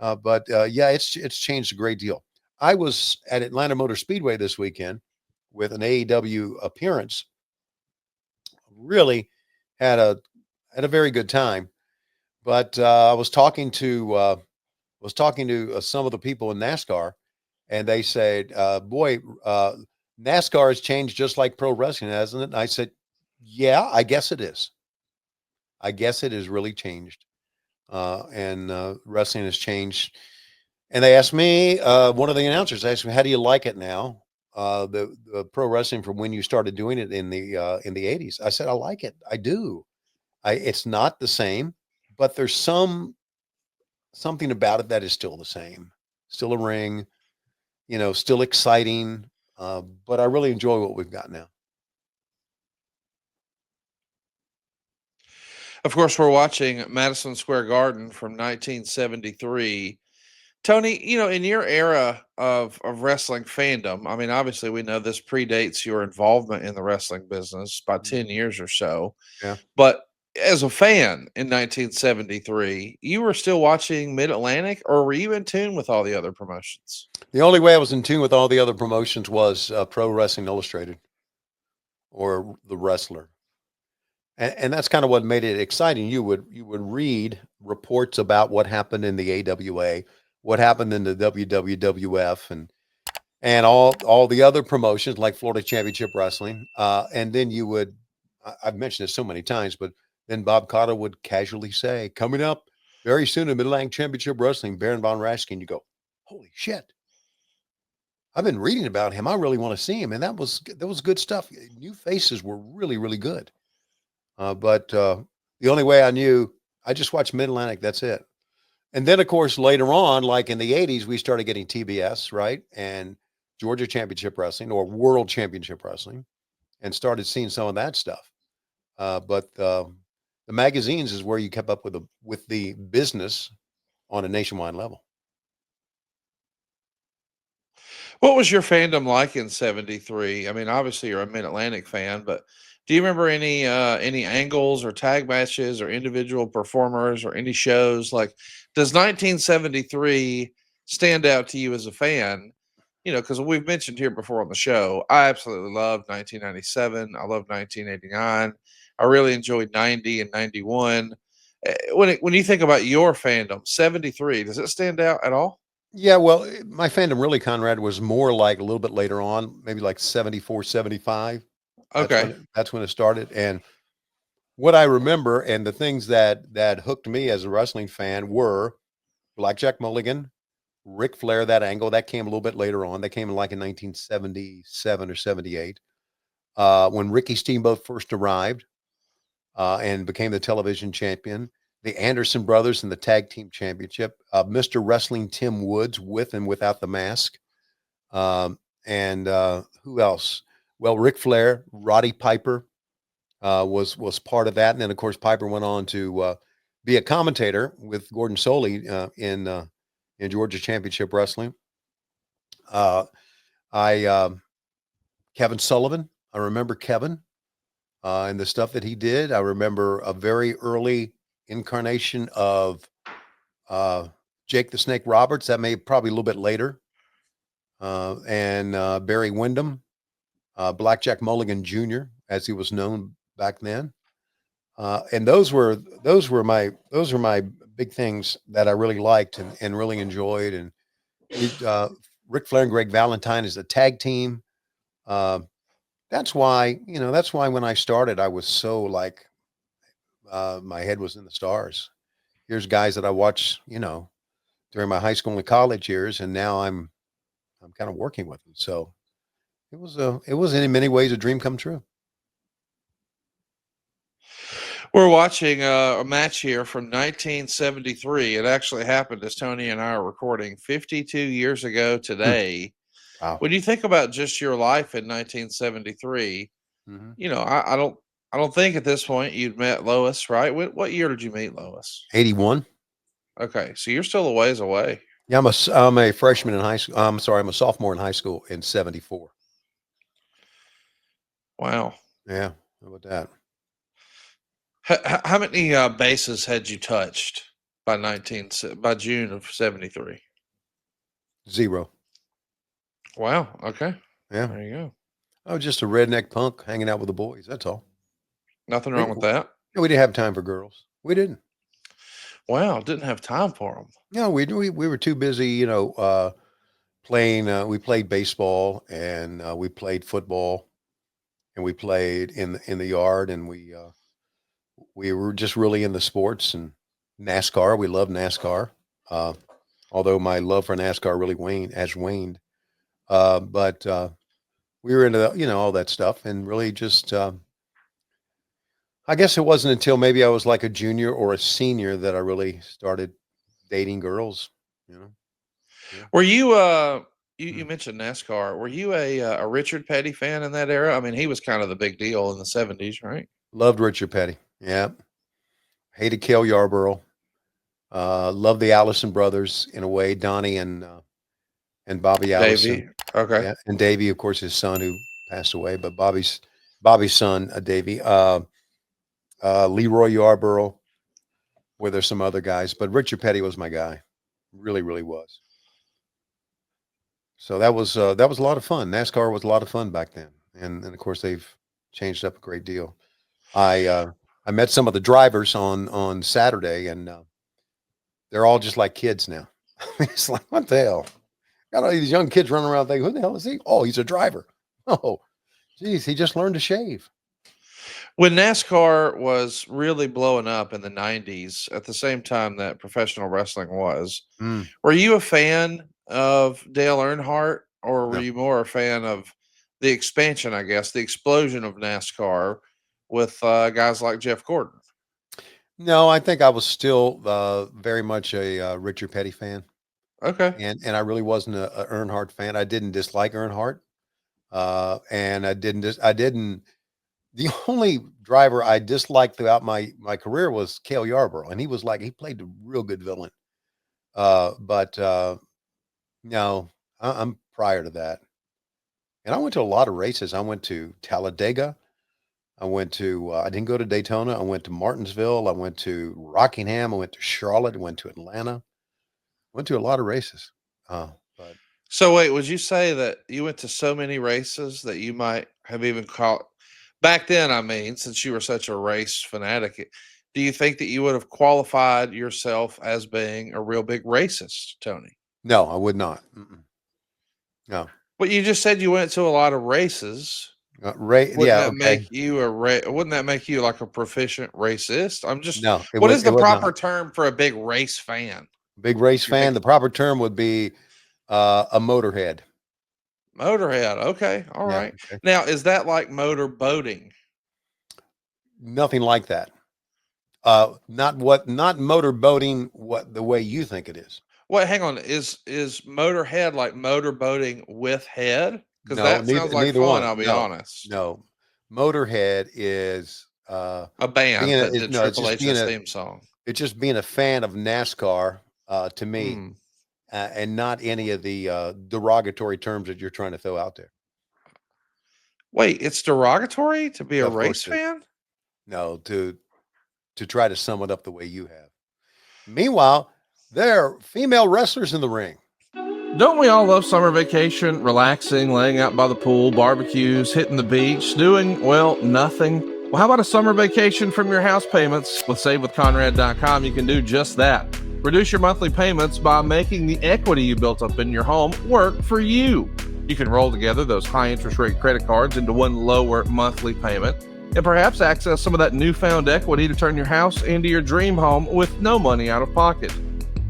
But yeah, it's changed a great deal. I was at Atlanta Motor Speedway this weekend with an AEW appearance. Really had a very good time. But I was talking to some of the people in NASCAR, and they said, "Boy, NASCAR has changed just like pro wrestling, hasn't it?" And I said, "Yeah, I guess it is. I guess it has really changed, and wrestling has changed." And they asked me, one of the announcers asked me, "How do you like it now? The pro wrestling from when you started doing it in the '80s?" I said, "I like it. I do. It's not the same, but there's something about it that is still the same. Still a ring, still exciting. But I really enjoy what we've got now." Of course, we're watching Madison Square Garden from 1973. Tony, in your era of wrestling fandom, I mean, obviously we know this predates your involvement in the wrestling business by 10 Mhm. years or so. Yeah. But as a fan in 1973, you were still watching Mid Atlantic, or were you in tune with all the other promotions? The only way I was in tune with all the other promotions was Pro Wrestling Illustrated or The Wrestler. And that's kind of what made it exciting. You would read reports about what happened in the AWA, what happened in the WWF, and all the other promotions like Florida Championship Wrestling. And then I've mentioned this so many times, but then Bob Cotter would casually say, "Coming up very soon in Mid-Atlantic Championship Wrestling, Baron von Raschke." And you go, "Holy shit. I've been reading about him. I really want to see him." And that was good stuff. New faces were really, really good. But the only way I knew, I just watched Mid Atlantic. That's it. And then, of course, later on, like in the '80s, we started getting TBS, right? And Georgia Championship Wrestling or World Championship Wrestling, and started seeing some of that stuff. But the magazines is where you kept up with the business on a nationwide level. What was your fandom like in '73? I mean, obviously you're a Mid Atlantic fan, but do you remember any angles or tag matches or individual performers or any shows? Like, does 1973 stand out to you as a fan? Because we've mentioned here before on the show, I absolutely loved 1997. I love 1989. I really enjoyed 90 and 91. When you think about your fandom, 73, does it stand out at all? Yeah, well, my fandom really, Conrad, was more like a little bit later on, maybe like '74, '75. Okay. That's when it started. And what I remember and the things that hooked me as a wrestling fan were Blackjack Mulligan, Ric Flair, that angle that came a little bit later on. That came in like in 1977 or '78, when Ricky Steamboat first arrived and became the television champion. The Anderson brothers in the tag team championship. Mr. Wrestling Tim Woods with and without the mask. And who else? Well, Ric Flair, Roddy Piper, was part of that, and then of course Piper went on to be a commentator with Gordon Soley in Georgia Championship Wrestling. Uh, I Kevin Sullivan. I remember Kevin and the stuff that he did. I remember a very early incarnation of uh, Jake the Snake Roberts. That may probably a little bit later, and Barry Windham, Blackjack Mulligan Jr., as he was known back then. And those were my big things that I really liked and really enjoyed. And we Ric Flair and Greg Valentine is a tag team. Uh, that's why when I started, I was so like my head was in the stars. Here's guys that I watched, during my high school and college years, and now I'm kind of working with them. So it was in many ways a dream come true. We're watching a match here from 1973. It actually happened as Tony and I are recording 52 years ago Hmm. today. Wow. When you think about just your life in 1973, Hmm. I don't think at this point you'd met Lois, right? What year did you meet Lois? 81. Okay, so you're still a ways away. Yeah, I'm a freshman in high school. I'm sorry, I'm a sophomore in high school in '74. Wow. Yeah, how about that? How many bases had you touched? by June of 73? 0. Wow. Okay. Yeah. There you go. I was just a redneck punk hanging out with the boys. That's all. Nothing We, wrong with that. we didn't have time for girls. We didn't. Wow. Didn't have time for them. No, we were too busy, playing. We played baseball and we played football and we played in the yard and we were just really into sports and NASCAR. We loved NASCAR. Uh, although my love for NASCAR really waned. But we were into all that stuff and really just. I guess it wasn't until maybe I was like a junior or a senior that I really started dating girls. You know. Yeah. Were you you Mm. mentioned NASCAR? Were you a Richard Petty fan in that era? I mean, he was kind of the big deal in the 70s, right? Loved Richard Petty. Yeah. Hated Cale Yarborough. Loved the Allison brothers in a way, Donnie and Bobby Allison. Davey. Okay. Yeah, and Davey, of course, his son who passed away, but Bobby's son, Davey. Leroy Yarborough. Where there's some other guys, but Richard Petty was my guy. Really, really was. So that was a lot of fun. NASCAR was a lot of fun back then, and of course they've changed up a great deal. I met some of the drivers on Saturday, and they're all just like kids now. It's like, what the hell? Got all these young kids running around thinking, who the hell is he? Oh, he's a driver. Oh, geez, he just learned to shave. When NASCAR was really blowing up in the 90s, at the same time that professional wrestling was, were you a fan of Dale Earnhardt, or were No. you more a fan of the expansion, I guess, the explosion of NASCAR with guys like Jeff Gordon? No, I think I was still very much a Richard Petty fan. Okay. And I really wasn't a Earnhardt fan. I didn't dislike Earnhardt, and I didn't. The only driver I disliked throughout my career was Cale Yarborough, and he played a real good villain. But no, I'm prior to that. And I went to a lot of races. I went to Talladega. I went to. I didn't go to Daytona. I went to Martinsville. I went to Rockingham. I went to Charlotte. I went to Atlanta. Went to a lot of races. But So wait, would you say that you went to so many races that you might have even caught back then? I mean, since you were such a race fanatic, do you think that you would have qualified yourself as being a real big racist, Tony? no, I would not. Mm-mm. No. But you just said you went to a lot of races. Wouldn't That make you wouldn't that make you like a proficient racist? I'm just No, what is the it would proper not. term for a big race fan? Big race You're fan. big The proper term would be a motorhead. motorhead. Okay, all Yeah. right. Okay. Now, is that like motor boating? Nothing like that. Not motor boating. What the way you think it is. Wait, hang on. Is Motorhead like motor boating with head? Because No, that sounds like neither fun. one. I'll be No, honest. no. Motorhead is A band that did no, it's Triple just being H's a theme song. it's just being a fan of NASCAR to me, Hmm. and not any of the derogatory terms that you're trying to throw out there. Wait, it's derogatory to be a Of course race it is. fan? No, to try to sum it up the way you have. Meanwhile, there are female wrestlers in the ring. Don't we all love summer vacation, relaxing, laying out by the pool, barbecues, hitting the beach, doing, well, nothing? Well, how about a summer vacation from your house payments? With SaveWithConrad.com, you can do just that. Reduce your monthly payments by making the equity you built up in your home work for you. You can roll together those high interest rate credit cards into one lower monthly payment, and perhaps access some of that newfound equity to turn your house into your dream home with no money out of pocket.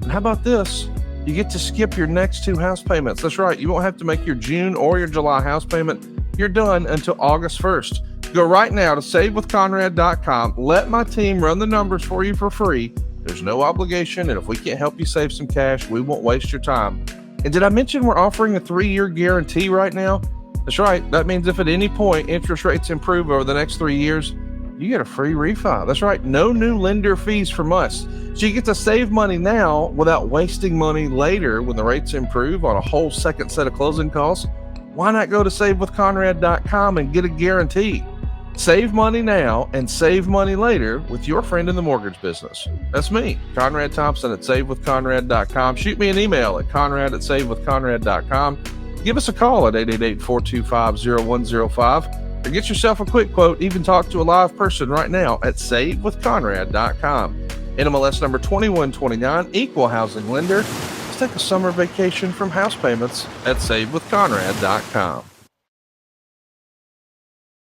And how about this? You get to skip your next 2 house payments. That's right. You won't have to make your June or your July house payment. You're done until August 1st. Go right now to SaveWithConrad.com. Let my team run the numbers for you for free. There's no obligation, and if we can't help you save some cash, we won't waste your time. And did I mention we're offering a 3-year guarantee right now? That's right. That means if at any point interest rates improve over the next 3 years, you get a free refi. That's right. No new lender fees from us. So you get to save money now without wasting money later when the rates improve on a whole second set of closing costs. Why not go to SaveWithConrad.com and get a guarantee? Save money now and save money later with your friend in the mortgage business. That's me, Conrad Thompson at SaveWithConrad.com. Shoot me an email at Conrad@SaveWithConrad.com. Give us a call at 888-425-0105 or get yourself a quick quote. Even talk to a live person right now at SaveWithConrad.com. NMLS number 2129, equal housing lender. Let's take a summer vacation from house payments at SaveWithConrad.com.